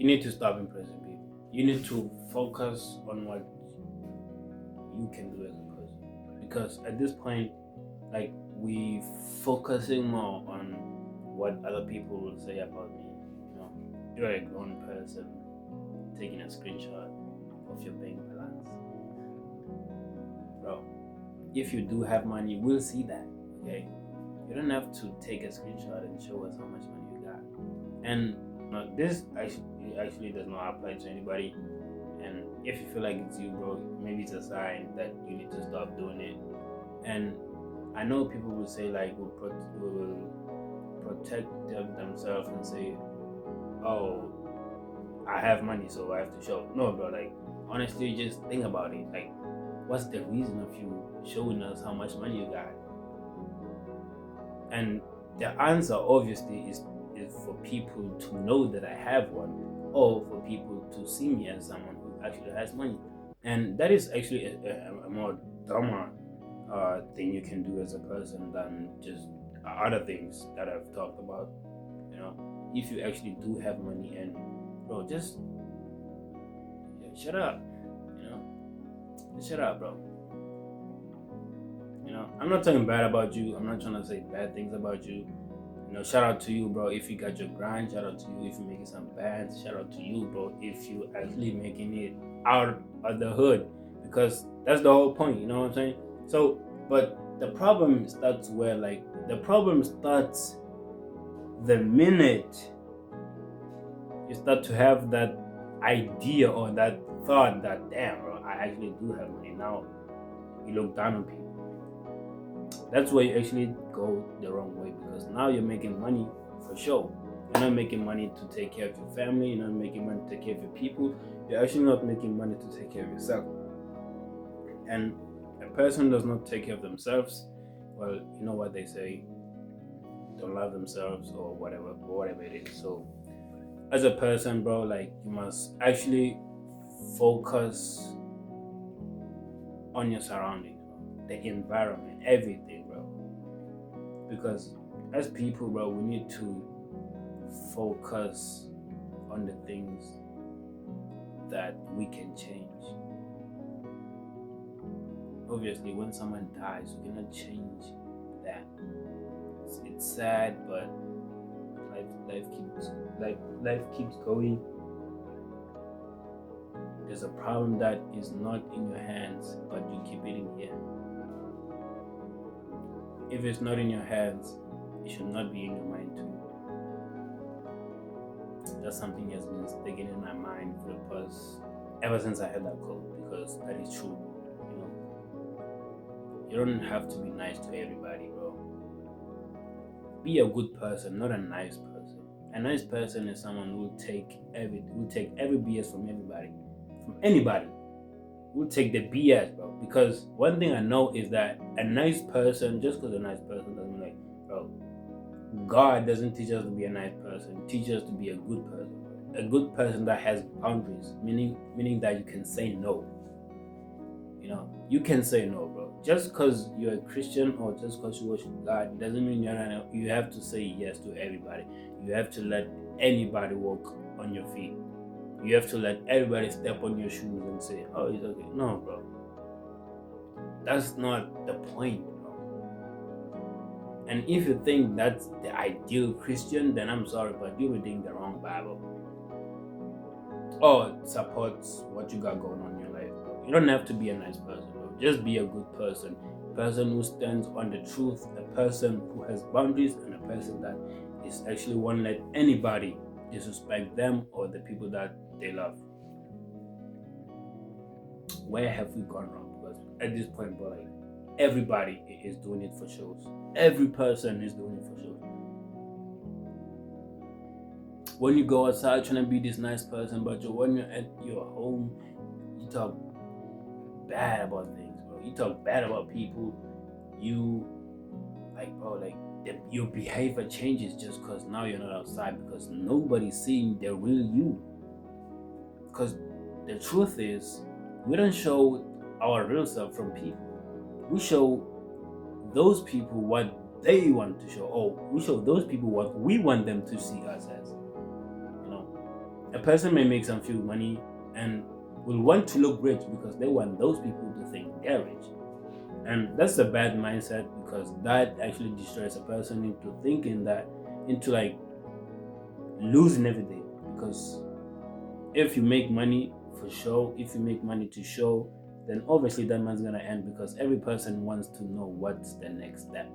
You need to stop impressing people. You need to focus on what you can do as a person. Because at this point, like, we focusing more on what other people will say about me. You know, you're a grown person taking a screenshot of your bank balance, bro. If you do have money, we'll see that. Okay, you don't have to take a screenshot and show us how much money you got. And this actually does not apply to anybody. And if you feel like it's you, bro, maybe it's a sign that you need to stop doing it. And I know people will say like will protect themselves and say, "Oh, I have money, so I have to show." No, bro. Like, honestly, just think about it. Like, what's the reason of you showing us how much money you got? And the answer obviously is for people to know that I have one, or for people to see me as someone who actually has money. And that is actually a more dumber thing you can do as a person than just other things that I've talked about. You know, if you actually do have money, and bro, just shut up. You know, shut up, bro. You know, I'm not talking bad about you. I'm not trying to say bad things about you. You know, shout out to you, bro. If you got your grind, shout out to you. If you're making some bands, shout out to you, bro. If you actually making it out of the hood, because that's the whole point. You know what I'm saying? So, but the problem starts where, like, the problem starts the minute you start to have that idea or that thought that, damn, bro, I actually do have money. Now you look down on people. That's where you actually go the wrong way, because now you're making money for show. You're not making money to take care of your family. You're not making money to take care of your people. You're actually not making money to take care of yourself. And a person does not take care of themselves, well, you know what they say, don't love themselves, or whatever it is. So as a person, bro, like, you must actually focus on your surroundings, the environment, everything, bro. Because as people, bro, we need to focus on the things that we can change. Obviously, when someone dies, we cannot change that. It's sad, but life keeps going. There's a problem that is not in your hands, but you keep it in here. If it's not in your hands, it should not be in your mind too. That's something that's been sticking in my mind for the past, ever since I heard that quote, because that is true. You know, you don't have to be nice to everybody, bro. Be a good person, not a nice person. A nice person is someone who will take every BS from everybody, from anybody. We'll take the BS, bro. Because one thing I know is that a nice person, just because a nice person doesn't mean, like, bro, God doesn't teach us to be a nice person. He teaches us to be a good person. A good person that has boundaries, meaning that you can say no. You know, you can say no, bro. Just because you're a Christian or just because you worship God doesn't mean you have to say yes to everybody. You have to let anybody walk on your feet. You have to let everybody step on your shoes and say, "Oh, it's okay." No, bro. That's not the point, bro. And if you think that's the ideal Christian, then I'm sorry, but you're reading the wrong Bible. Or it supports what you got going on in your life, bro. You don't have to be a nice person, bro. Just be a good person. A person who stands on the truth, a person who has boundaries, and a person that is actually won't let anybody disrespect them or the people that they love. Where have we gone wrong? Because at this point, bro, like, everybody is doing it for shows. Every person is doing it for shows. When you go outside trying to be this nice person, but when you're at your home, you talk bad about things, bro. You talk bad about people. You, like, bro, like, your behavior changes just because now you're not outside, because nobody's seeing the real you. Because the truth is, we don't show our real self from people. We show those people what they want to show, or we show those people what we want them to see us as. You know, A person may make some few money and will want to look rich because they want those people to think they're rich. And that's a bad mindset, because that actually destroys a person into thinking that, into like losing everything. Because if you make money for show, if you make money to show, then obviously that man's gonna end, because every person wants to know what's the next step.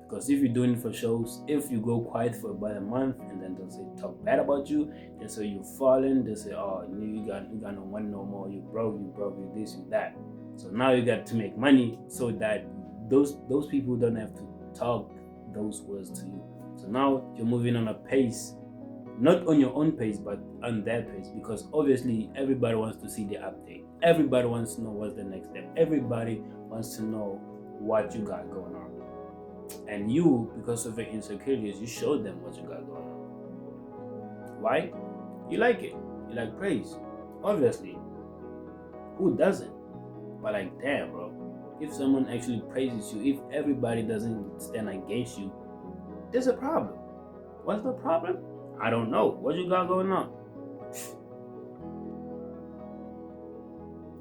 Because if you're doing it for shows, if you go quiet for about a month and then they'll say talk bad about you, they say you're falling, they say, oh, you got no one no more, you broke, you this, you that. So now you got to make money so that those people don't have to talk those words to you. So now you're moving on a pace, not on your own pace, but on their pace, because obviously everybody wants to see the update. Everybody wants to know what's the next step. Everybody wants to know what you got going on. And you, because of your insecurities, you show them what you got going on. Why? You like it. You like praise. Obviously. Who doesn't? But like, damn, bro. If someone actually praises you, if everybody doesn't stand against you, there's a problem. What's the problem? I don't know. What you got going on?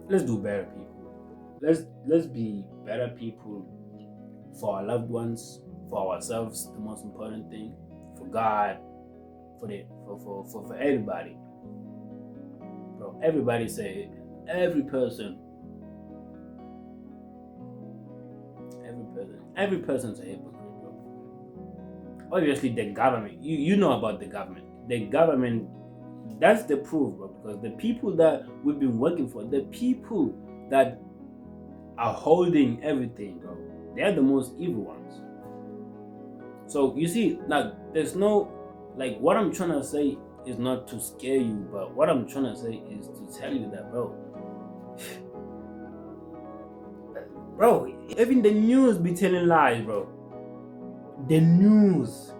Let's do better, people. Let's be better people for our loved ones, for ourselves, the most important thing, for God, for everybody. Bro, everybody say, every person's a hypocrite, bro. Obviously the government, you know about the government. The government, that's the proof, bro, because the people that we've been working for, the people that are holding everything, bro, they're the most evil ones. So you see, like, there's no, like, what I'm trying to say is not to scare you, but what I'm trying to say is to tell you that, bro, even the news be telling lies, bro. The news,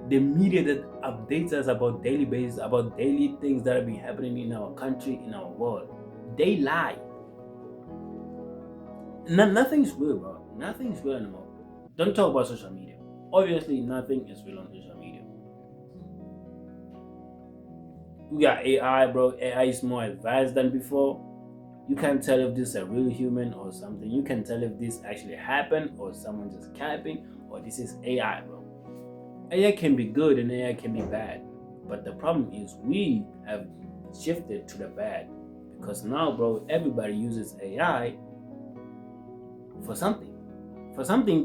the media that updates us about daily basis, about daily things that have been happening in our country, in our world, they lie. Nothing's real, bro. Nothing's real anymore. Don't talk about social media. Obviously, nothing is real on social media. We got AI, bro. AI is more advanced than before. You can't tell if this is a real human or something. You can tell if this actually happened or someone just capping, or this is AI, bro. AI can be good and AI can be bad. But the problem is we have shifted to the bad. Because now, bro, everybody uses AI for something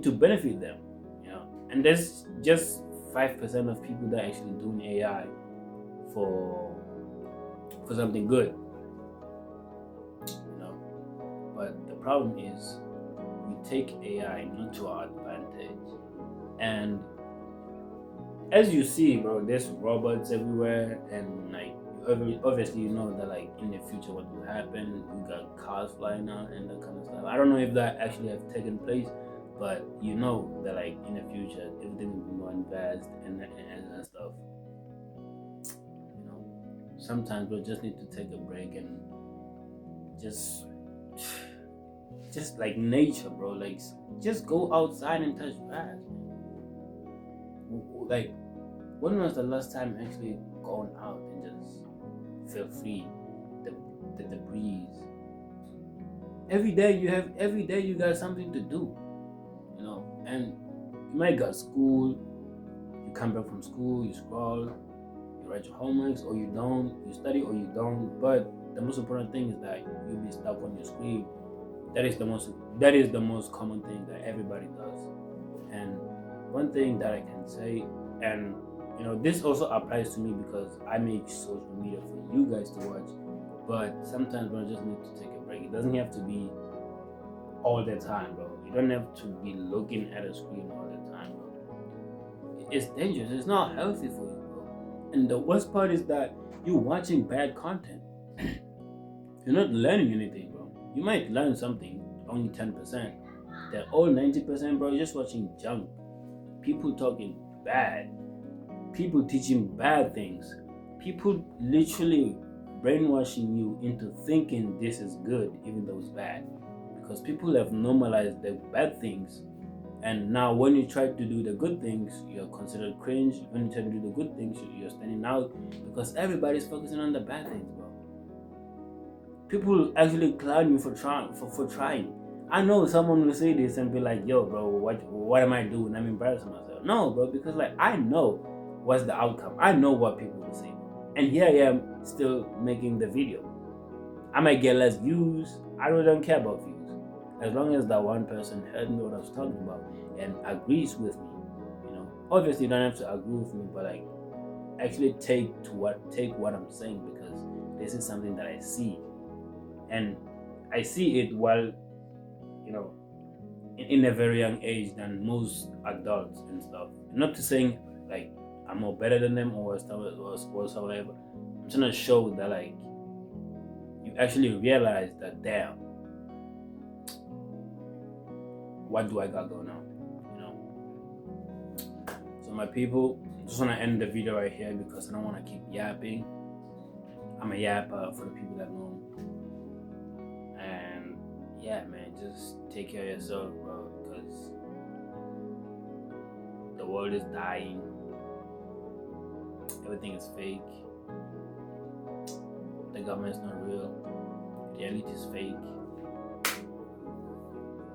to benefit them, you know. And there's just 5% of people that are actually doing AI for something good, you know. But the problem is we take AI not to our advantage. And as you see, bro, there's robots everywhere, and like obviously you know that like in the future what will happen. We got cars flying out and that kind of stuff. I don't know if that actually have taken place, but you know that like in the future everything will be more advanced and stuff. You know, sometimes we just need to take a break and just like nature, bro. Like just go outside and touch grass. Like, when was the last time actually going out and just feel free, the breeze? Every day you got something to do, you know. And you might got school, you come back from school, you scroll, you write your homeworks, or you don't, you study or you don't. But the most important thing is that you'll be stuck on your screen. That is the most common thing that everybody does. And one thing that I can say, and you know, this also applies to me because I make social media for you guys to watch, but sometimes we just need to take a break. It doesn't have to be all the time, bro. You don't have to be looking at a screen all the time, bro. It's dangerous. It's not healthy for you, bro. And the worst part is that you're watching bad content. You're not learning anything, bro. You might learn something, only 10%. The whole 90%, bro, you're just watching junk. People talking bad. People teaching bad things. People literally brainwashing you into thinking this is good, even though it's bad. Because people have normalized the bad things And now when you try to do the good things, you're considered cringe. When you try to do the good things, you're standing out, because everybody's focusing on the bad things, bro. People actually clown you for trying. I know someone will say this and be like, yo, bro, what am I doing? I'm embarrassing myself. No, bro, because like I know what's the outcome. I know what people will say. And here I am still making the video. I might get less views. I really don't care about views. As long as that one person heard me what I was talking about and agrees with me, Obviously you don't have to agree with me, but like actually take what I'm saying, because this is something that I see. And I see it while, in a very young age than most adults and stuff. Not to saying like I'm more better than them or whatsoever. I'm trying to show that like you actually realize that, damn, what do I got going on? So my people, I just want to end the video right here because I don't want to keep yapping. I'm a yapper for the people that know. And yeah, man, just take care of yourself, bro, because the world is dying. Everything is fake. The government's not real. The elite is fake.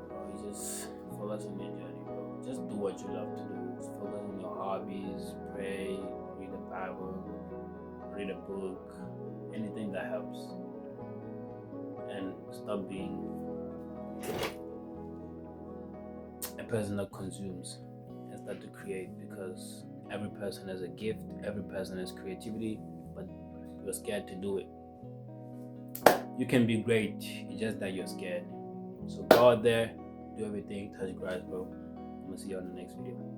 Bro, you just focus on your journey, bro. Just do what you love to do. Just focus on your hobbies, pray, read the Bible, read a book, anything that helps. And stop being a person that consumes and start to create, because every person has a gift, every person has creativity, but you're scared to do it. You can be great, it's just that you're scared. So go out there, do everything, touch grass, bro. I'm gonna see you on the next video.